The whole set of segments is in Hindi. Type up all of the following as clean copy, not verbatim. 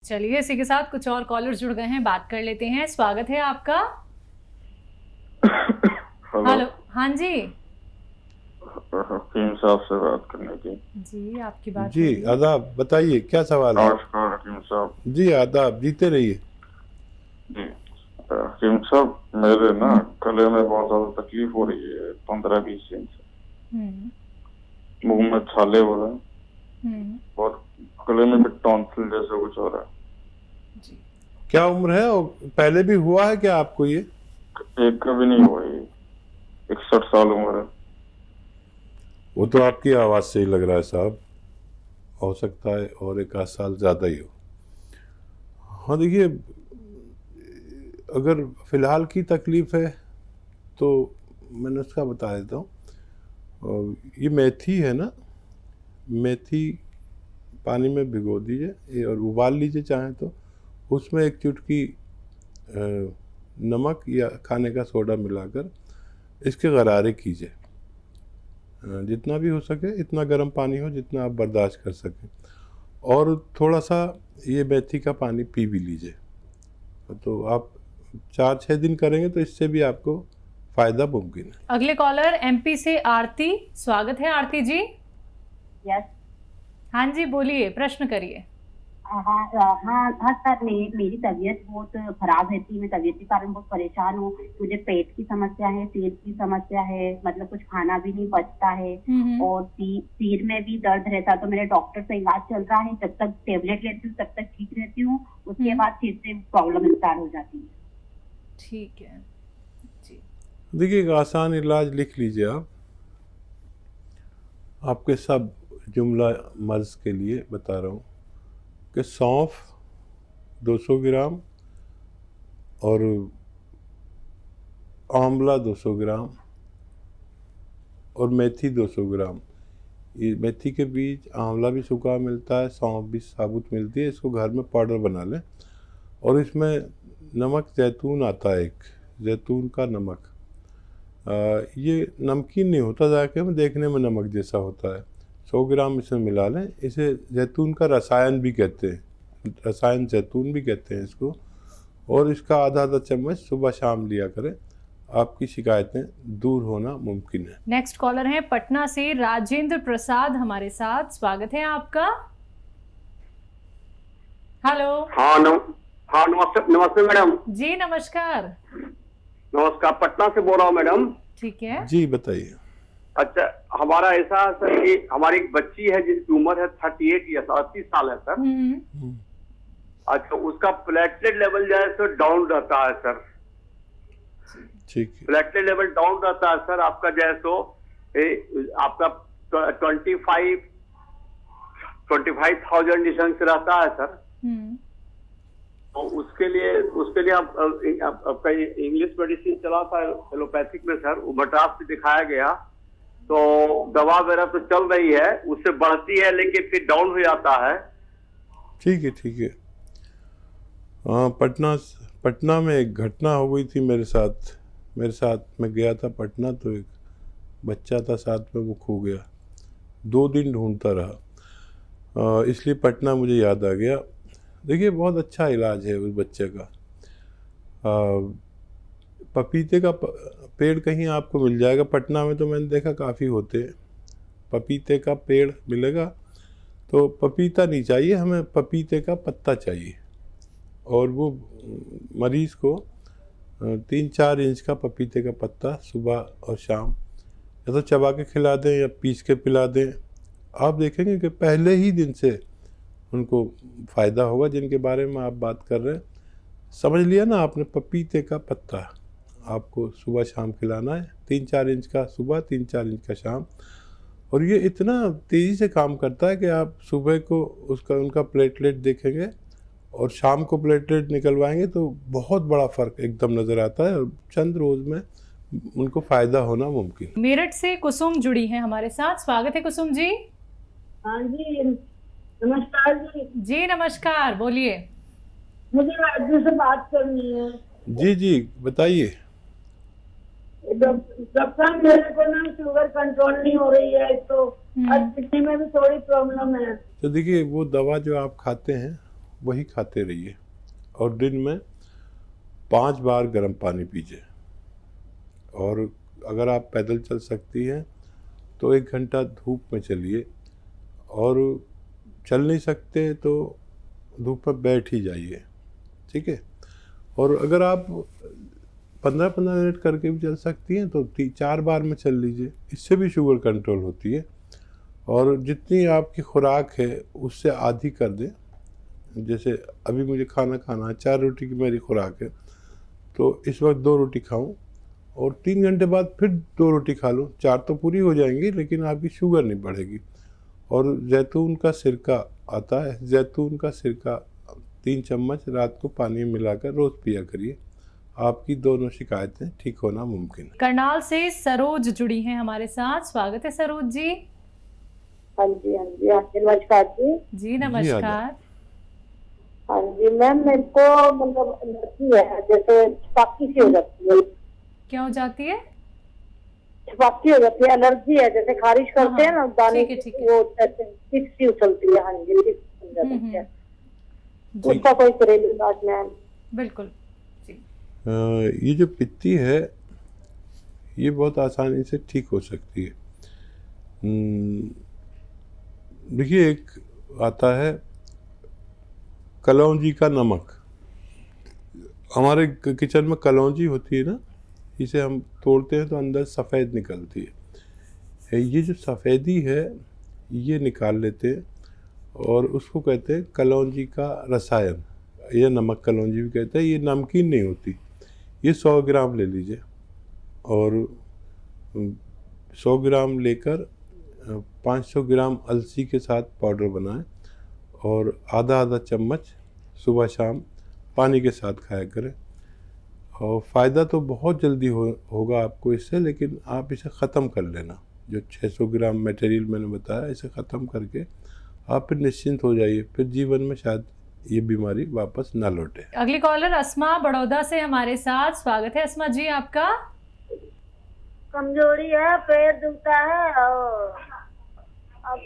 चलिए, इसी के साथ कुछ और कॉलर जुड़ गए हैं, बात कर लेते हैं। स्वागत है आपका। हेलो, हाँ जी। हकीम साहब से बात करने की। जी, आपकी बात जी आदाब, बताइए क्या सवाल है। नमस्कार हकीम साहब। जी आदाब, जीते रहिए। जी हकीम साहब, मेरे ना गले में बहुत ज्यादा तकलीफ हो रही है 15-20 दिन से। मुंह में छाले हो रहे हैं और गले में भी टॉन्सिल जैसा कुछ हो रहा है। जी। क्या उम्र है और पहले भी हुआ है क्या आपको ये? एक कभी नहीं हुआ ये। 61 साल उम्र है। वो तो आपकी आवाज़ से ही लग रहा है साहब, हो सकता है और एक आध साल ज़्यादा ही हो। हाँ देखिए, अगर फ़िलहाल की तकलीफ़ है तो मैं नुस्खा बता देता हूँ। ये मेथी है ना, मेथी पानी में भिगो दीजिए और उबाल लीजिए चाहें तो। उसमें एक चुटकी नमक या खाने का सोडा मिलाकर इसके गरारे कीजिए। जितना भी हो सके, इतना गर्म पानी हो जितना आप बर्दाश्त कर सकें, और थोड़ा सा ये मेथी का पानी पी भी लीजिए। तो आप 4-6 दिन करेंगे तो इससे भी आपको फ़ायदा मुमकिन है। अगले कॉलर एमपी से आरती। स्वागत है आरती जी। यस। हाँ जी, बोलिए, प्रश्न करिए। हाँ सर, मेरी तबीयत बहुत खराब रहती है। मैं तबीयत के कारण बहुत परेशान हूँ। मुझे पेट की समस्या है, सिर की समस्या है, मतलब कुछ खाना भी नहीं पचता है और सिर में भी दर्द रहता है। तो मेरे डॉक्टर से इलाज चल रहा है। जब तक टेबलेट लेती हूँ तब तक ठीक रहती हूँ, उसके बाद फिर से प्रॉब्लम स्टार्ट हो जाती है। ठीक है जी। देखिए, एक आसान इलाज लिख लीजिए आप। आपके सब जुमला मर्ज के लिए बता रहा हूँ कि सौंफ 200 ग्राम और आंवला 200 ग्राम और मेथी 200 ग्राम। ये मेथी के बीज, आंवला भी सूखा मिलता है, सौंफ भी साबुत मिलती है। इसको घर में पाउडर बना लें और इसमें नमक जैतून आता है, एक जैतून का नमक। ये नमकीन नहीं होता, जाके में देखने में नमक जैसा होता है। 100 ग्राम इसमें मिला लें। इसे जैतून का रसायन भी कहते हैं, रसायन जैतून भी कहते हैं इसको। और इसका आधा चम्मच सुबह शाम लिया करें, आपकी शिकायतें दूर होना मुमकिन है। नेक्स्ट कॉलर है पटना से राजेंद्र प्रसाद हमारे साथ। स्वागत है आपका। हेलो। हाँ नमस्ते मैडम। जी नमस्कार। नमस्कार, पटना से बोल रहा हूँ मैडम। ठीक है जी बताइए। अच्छा, हमारा ऐसा है सर कि हमारी एक बच्ची है जिसकी उम्र है 38 या 38 साल है सर। अच्छा, उसका प्लेटलेट लेवल जो है सर डाउन रहता है सर। ठीक है। प्लेटलेट लेवल डाउन रहता है सर। आपका जो है सो आपका 25,000 डिस्टेंस रहता है सर। तो उसके लिए आपका इंग्लिश मेडिसिन चला था एलोपैथिक में सर, वो बटास से दिखाया गया। तो दवा वगैरह तो चल रही है, उससे बढ़ती है लेकिन फिर डाउन हो जाता है। ठीक है ठीक है। हाँ, पटना में एक घटना हो गई थी मेरे साथ मैं गया था पटना, तो एक बच्चा था साथ में, वो खो गया। 2 दिन ढूंढता रहा, इसलिए पटना मुझे याद आ गया। देखिए, बहुत अच्छा इलाज है उस बच्चे का। पपीते का पेड़ कहीं आपको मिल जाएगा पटना में, तो मैंने देखा काफ़ी होते हैं। पपीते का पेड़ मिलेगा तो पपीता नहीं चाहिए हमें, पपीते का पत्ता चाहिए। और वो मरीज़ को 3-4 इंच का पपीते का पत्ता सुबह और शाम या तो चबा के खिला दें या पीस के पिला दें। आप देखेंगे कि पहले ही दिन से उनको फ़ायदा होगा, जिनके बारे में आप बात कर रहे हैं। समझ लिया ना आपने, पपीते का पत्ता आपको सुबह शाम खिलाना है, 3-4 इंच का सुबह, 3-4 इंच का शाम। और ये इतना तेज़ी से काम करता है कि आप सुबह को उनका प्लेटलेट देखेंगे और शाम को प्लेटलेट निकलवाएंगे तो बहुत बड़ा फ़र्क एकदम नज़र आता है और चंद रोज़ में उनको फ़ायदा होना मुमकिन। मेरठ से कुसुम जुड़ी है हमारे साथ। स्वागत है कुसुम जी। हाँ जी, नमस्कार जी। जी नमस्कार, बोलिए। मुझे वैद्य से बात करनी है। जी जी बताइए। डॉक्टर, मेरे को ना शुगर कंट्रोल नहीं हो रही है, तो किडनी में भी थोड़ी प्रॉब्लम है। तो देखिए, वो दवा जो आप खाते हैं वही खाते रहिए और दिन में 5 बार गर्म पानी पीजिए। और अगर आप पैदल चल सकती हैं तो 1 घंटा धूप में चलिए, और चल नहीं सकते तो धूप में बैठ ही जाइए, ठीक है। और अगर आप 15-15 मिनट करके भी चल सकती हैं तो 4 बार में चल लीजिए, इससे भी शुगर कंट्रोल होती है। और जितनी आपकी खुराक है उससे आधी कर दें। जैसे अभी मुझे खाना खाना है, 4 रोटी की मेरी खुराक है, तो इस वक्त 2 रोटी खाऊं और 3 घंटे बाद फिर 2 रोटी खा लूँ, 4 तो पूरी हो जाएंगी, लेकिन आपकी शुगर नहीं बढ़ेगी। और जैतून का सिरका आता है, जैतून का सिरका 3 चम्मच रात को पानी में मिलाकर रोज़ पिया करिए, आपकी दोनों शिकायतें ठीक होना मुमकिन है। करनाल से सरोज जुड़ी हैं हमारे साथ, स्वागत है सरोज जी। हाँ जी नमस्कार जी। जी नमस्कार। हाँ जी मैम, मेरे को मतलब एलर्जी है, जैसे छपाकी सी हो जाती है। क्या हो जाती है? छपाकी हो जाती है, एलर्जी है, जैसे खारिश करते हैं ना दाने, ठीक है। वो टिप्स सी उछलती है। हाँ जी, टिप्स बन जाती है। उसका कोई घरेलू इलाज मैम? बिल्कुल जी। ये जो पित्ती है ये बहुत आसानी से ठीक हो सकती है। देखिए, एक आता है कलौंजी का नमक। हमारे किचन में कलौंजी होती है ना, इसे हम तोड़ते हैं तो अंदर सफ़ेद निकलती है। ये जो सफ़ेदी है ये निकाल लेते हैं और उसको कहते हैं कलौंजी का रसायन, या नमक कलौंजी भी कहते हैं। ये नमकीन नहीं होती। ये 100 ग्राम ले लीजिए और 100 ग्राम लेकर 500 ग्राम अलसी के साथ पाउडर बनाएं और आधा चम्मच सुबह शाम पानी के साथ खाया करें। और फ़ायदा तो बहुत जल्दी होगा आपको इससे, लेकिन आप इसे ख़त्म कर लेना। जो 600 ग्राम मटेरियल मैंने बताया, इसे ख़त्म करके आप फिर निश्चिंत हो जाइए, फिर जीवन में शायद ये बीमारी वापस ना लौटे। अगली कॉलर अस्मा बड़ौदा से हमारे साथ, स्वागत है अस्मा जी आपका। कमजोरी है, पेट दुखता है और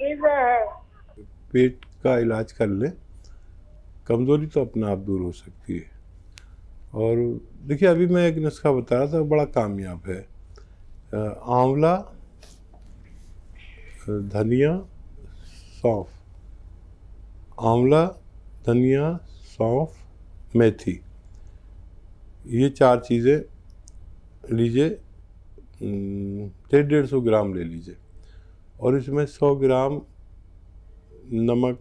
है। पेट का इलाज कर लें, कमज़ोरी तो अपने आप दूर हो सकती है। और देखिए, अभी मैं एक नुस्खा बता रहा था, बड़ा कामयाब है। आंवला, धनिया, सौंफ, आंवला, धनिया, सौंफ, मेथी, ये 4 चीज़ें लीजिए। 150 ग्राम ले लीजिए और इसमें 100 ग्राम नमक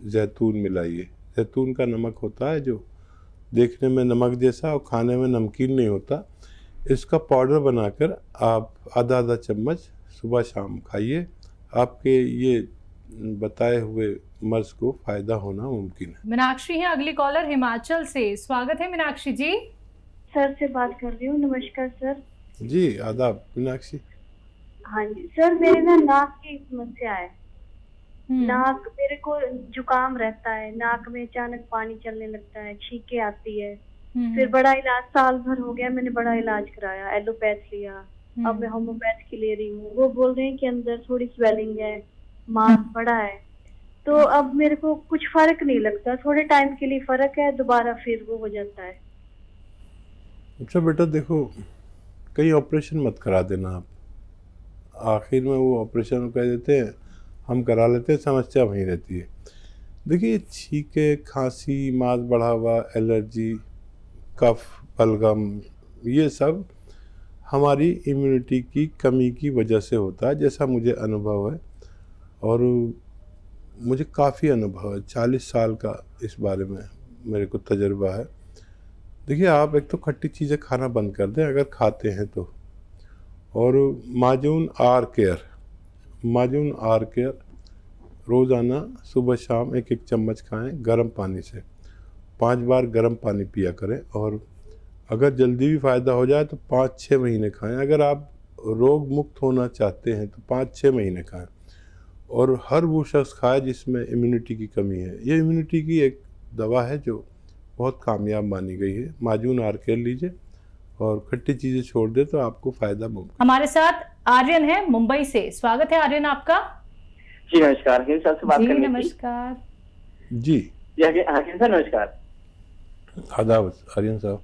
जैतून मिलाइए। जैतून का नमक होता है जो देखने में नमक जैसा और खाने में नमकीन नहीं होता। इसका पाउडर बनाकर आप आधा चम्मच सुबह शाम खाइए। आपके ये बताए हुए मर्ज को फ़ायदा होना मुमकिन है। मीनाक्षी हैं अगली कॉलर हिमाचल से, स्वागत है मीनाक्षी जी। सर से बात कर रही हूँ। नमस्कार सर। जी आदाब मीनाक्षी। हाँ जी सर, मेरे ना नाक की समस्या है। नाक, मेरे को जुकाम रहता है, नाक में अचानक पानी चलने लगता है, छींके आती है। फिर बड़ा इलाज, साल भर हो गया मैंने बड़ा इलाज कराया, एलोपैथ लिया, अब मैं होम्योपैथ की ले रही हूँ। वो बोल रहे हैं कि अंदर थोड़ी स्वेलिंग है, मांस बड़ा है, तो अब मेरे को कुछ फर्क नहीं लगता। थोड़े टाइम के लिए फर्क है, दोबारा फिर वो हो जाता है। अच्छा बेटा, देखो, कहीं ऑपरेशन मत करा देना आप। आखिर में वो ऑपरेशन कह देते हैं, हम करा लेते हैं, समस्या वहीं रहती है। देखिए, छींके, खांसी, मांस बढ़ा हुआ, एलर्जी, कफ, बलगम, ये सब हमारी इम्यूनिटी की कमी की वजह से होता है, जैसा मुझे अनुभव है। और मुझे काफ़ी अनुभव है, 40 साल का इस बारे में मेरे को तजुर्बा है। देखिए, आप एक तो खट्टी चीज़ें खाना बंद कर दें अगर खाते हैं तो। और माजून आर केयर रोज़ाना सुबह शाम 1-1 चम्मच खाएं गर्म पानी से। 5 बार गर्म पानी पिया करें। और अगर जल्दी भी फ़ायदा हो जाए तो 5-6 महीने खाएं। अगर आप रोग मुक्त होना चाहते हैं तो 5-6 महीने खाएं। और हर वो शख्स खाए जिसमें इम्यूनिटी की कमी है। ये इम्यूनिटी की एक दवा है जो बहुत कामयाब मानी गई है। माजून आर केयर लीजिए और खट्टी चीज़ें छोड़ दे तो आपको फ़ायदा मुमकिन। हमारे साथ आर्यन है मुंबई से, स्वागत है आर्यन आपका। जी नमस्कार, सर से बात करनी थी। नमस्कार जी हाकिम सर नमस्कार। आदाब आर्यन साहब।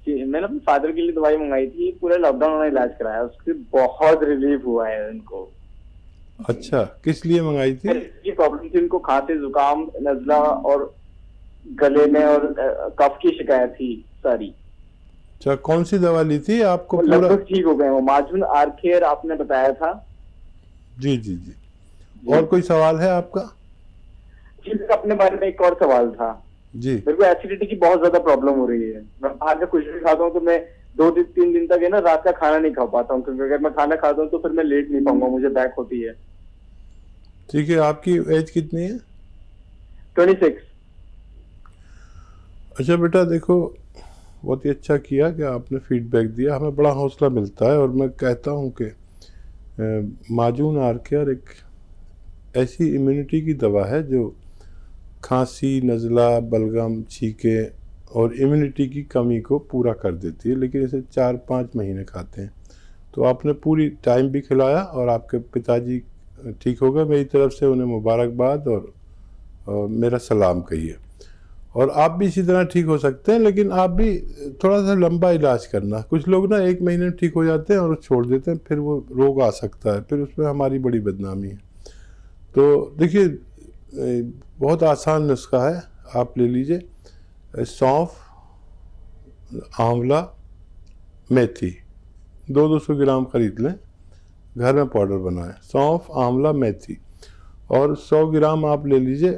जी मैंने अपने फादर के लिए दवाई मंगाई थी, पूरे लॉकडाउन में इलाज कराया, उससे बहुत रिलीफ हुआ है उनको। अच्छा, किस लिए मंगाई थी? ये प्रॉब्लम थी उनको, खांसी जुकाम नजला और गले में और कफ की शिकायत थी सारी। अच्छा, कौन सी दवा ली थी आपको? पूरा लगभग ठीक हो गए वो। माजून आर्केयर आपने बताया था। जी जी जी। और कोई सवाल है आपका? जी अपने बारे में एक और सवाल था जी। मेरे को एसिडिटी की बहुत ज्यादा प्रॉब्लम हो रही है। मैं बाहर का कुछ भी खाता हूँ तो मैं 2-3 दिन तक है ना रात का खाना नहीं खा पाता हूँ, क्योंकि अगर मैं खाना खाता हूँ तो फिर मैं लेट नहीं पाऊंगा, मुझे बैक होती है। ठीक है, आपकी एज कितनी है? 26। अच्छा बेटा देखो, बहुत ही अच्छा किया कि आपने फीडबैक दिया, हमें बड़ा हौसला मिलता है। और मैं कहता हूँ कि माजून आर्केयर एक ऐसी इम्यूनिटी की दवा है जो खांसी, नज़ला, बलगम, छींके और इम्यूनिटी की कमी को पूरा कर देती है। लेकिन इसे 4-5 महीने खाते हैं। तो आपने पूरी टाइम भी खिलाया और आपके पिताजी ठीक हो गए। मेरी तरफ से उन्हें मुबारकबाद और मेरा सलाम कहिए। और आप भी इसी तरह ठीक हो सकते हैं, लेकिन आप भी थोड़ा सा लंबा इलाज करना। कुछ लोग ना 1 महीने में ठीक हो जाते हैं और छोड़ देते हैं, फिर वो रोग आ सकता है, फिर उसमें हमारी बड़ी बदनामी है। तो देखिए, बहुत आसान नुस्खा है, आप ले लीजिए सौंफ, आंवला, मेथी 200 ग्राम खरीद लें, घर में पाउडर बनाएं। सौंफ, आंवला, मेथी और 100 ग्राम आप ले लीजिए,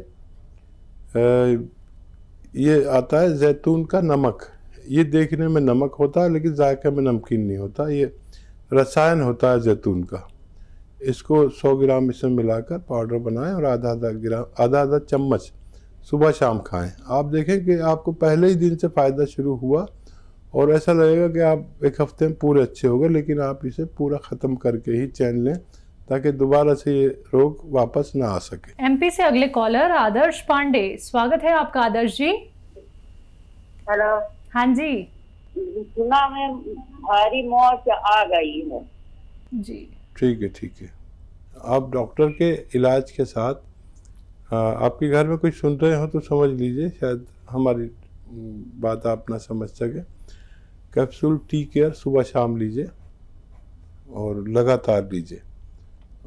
ये आता है जैतून का नमक। ये देखने में नमक होता है लेकिन जायके में नमकीन नहीं होता, ये रसायन होता है जैतून का। इसको 100 ग्राम इसमें मिलाकर पाउडर बनाएं और आधा चम्मच सुबह शाम खाएं। आप देखें कि आपको पहले ही दिन से फ़ायदा शुरू हुआ और ऐसा लगेगा कि आप 1 हफ्ते में पूरे अच्छे हो गए। लेकिन आप इसे पूरा ख़त्म करके ही चैन लें ताकि दोबारा से ये रोग वापस ना आ सके। एमपी से अगले कॉलर आदर्श पांडे, स्वागत है आपका आदर्श जी। हेलो। हाँ जी सुना मैं भारी मौत आ गई है जी। ठीक है ठीक है। आप डॉक्टर के इलाज के साथ आपके घर में कुछ सुन रहे हो तो समझ लीजिए, शायद हमारी बात आप ना समझ सके। कैप्सूल टी केयर सुबह शाम लीजिए और लगातार लीजिए।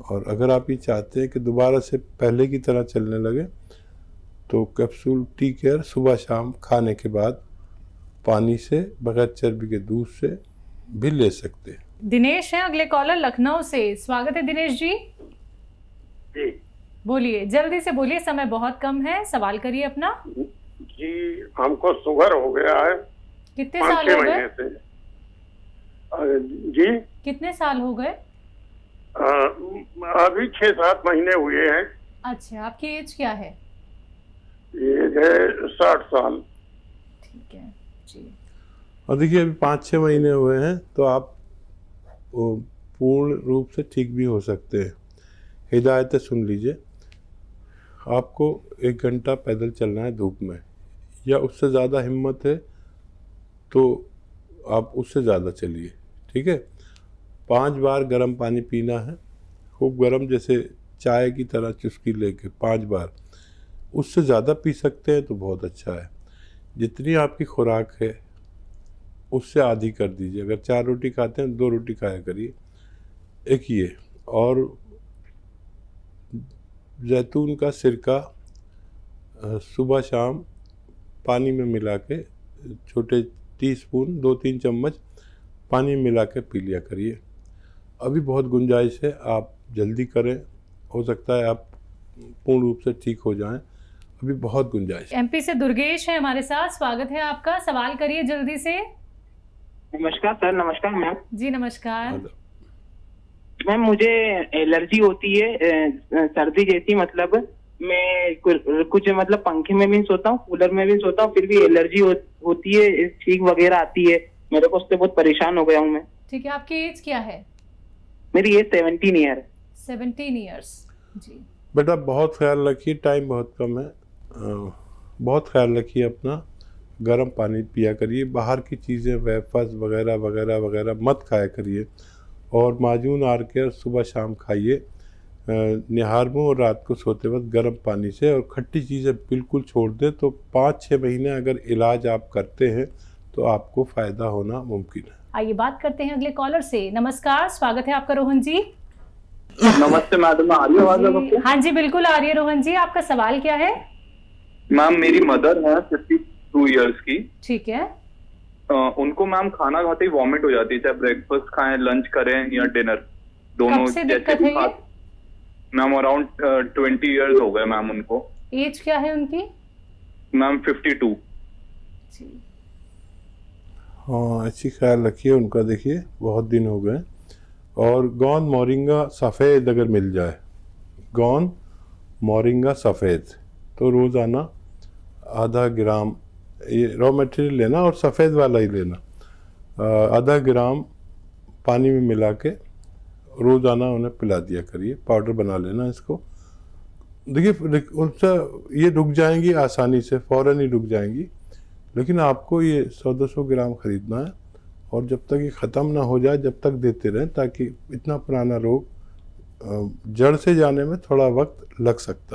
और अगर आप ये चाहते हैं कि दोबारा से पहले की तरह चलने लगे तो कैप्सूल टी केयर सुबह शाम खाने के बाद पानी से, बगैर चर्बी के दूध से भी ले सकते हैं। दिनेश है अगले कॉलर लखनऊ से, स्वागत है दिनेश जी। जी बोलिए, जल्दी से बोलिए, समय बहुत कम है, सवाल करिए अपना। जी हमको शुगर हो गया है। कितने साल हो गए? जी कितने साल हो गए? अभी 6-7 महीने हुए हैं। अच्छा, आपकी एज क्या है? एज है 60 साल। ठीक है जी। और देखिए अभी 5-6 महीने हुए हैं तो आप पूर्ण रूप से ठीक भी हो सकते हैं। हिदायतें सुन लीजिए। आपको 1 घंटा पैदल चलना है धूप में, या उससे ज़्यादा हिम्मत है तो आप उससे ज़्यादा चलिए, ठीक है। 5 बार गर्म पानी पीना है, खूब गर्म, जैसे चाय की तरह चुस्की लेके 5 बार। उससे ज़्यादा पी सकते हैं तो बहुत अच्छा है। जितनी आपकी खुराक है उससे आधी कर दीजिए। अगर 4 रोटी खाते हैं 2 रोटी खाया करिए, एक ये। और जैतून का सिरका सुबह शाम पानी में मिला के, छोटे टीस्पून 2-3 चम्मच पानी में मिला के पी लिया करिए। अभी बहुत गुंजाइश है, आप जल्दी करें, हो सकता है आप पूर्ण रूप से ठीक हो जाएं। अभी बहुत गुंजाइश है। एमपी से दुर्गेश है हमारे साथ, स्वागत है आपका, सवाल करिए जल्दी से। नमस्कार सर। नमस्कार मैम जी नमस्कार। मैम मुझे एलर्जी होती है, सर्दी जैसी, मतलब मैं कुछ मतलब पंखे में भी सोता हूँ, कूलर में भी सोता हूँ, फिर भी एलर्जी होती है, छींक वगैरह आती है मेरे को, उससे बहुत परेशान हो गया हूँ मैं। ठीक है, आपकी एज क्या है? मेरी एज 17 ईयर। 17 ईयर्स जी। बेटा बहुत ख्याल रखिए, टाइम बहुत कम है, बहुत ख्याल रखिए अपना। गर्म पानी पिया करिए, बाहर की चीज़ें वेफर्स वगैरह वगैरह वगैरह मत खाया करिए। और माजून आर्केयर सुबह शाम खाइए। निहार मुँह और रात को सोते वक्त गर्म पानी से, और खट्टी चीज़ें बिल्कुल छोड़ दें। तो 5-6 महीने अगर इलाज आप करते हैं तो आपको फ़ायदा होना मुमकिन है। आइए बात करते हैं अगले कॉलर से। नमस्कार, स्वागत है आपका रोहन जी। नमस्ते मैडम, आ रही है आवाज आपको? हाँ जी बिल्कुल आ रही है रोहन जी, आपका सवाल क्या है? मैम मेरी मदर है 52 इयर्स की। ठीक है। उनको मैम खाना खाते ही वॉमिट हो जाती है, चाहे ब्रेकफास्ट खाएं, लंच करें या डिनर, दोनों। कब से दिक्कत है ये? मैम अराउंड 20 इयर्स हो गए मैम उनको। एज क्या है उनकी? मैम 52। हाँ, अच्छी ख्याल रखिए उनका। देखिए बहुत दिन हो गए। और गोंद मोरिंगा सफ़ेद अगर मिल जाए, गोंद मोरिंगा सफ़ेद, तो रोज़ाना आधा ग्राम ये रॉ मटेरियल लेना और सफ़ेद वाला ही लेना। आधा ग्राम पानी में मिला के रोज़ाना उन्हें पिला दिया करिए। पाउडर बना लेना इसको। देखिए उनसे ये रुक जाएंगी आसानी से, फ़ौरन ही रुक जाएंगी। लेकिन आपको ये 100-200 ग्राम ख़रीदना है और जब तक ये ख़त्म ना हो जाए जब तक देते रहें, ताकि इतना पुराना रोग जड़ से जाने में थोड़ा वक्त लग सकता है।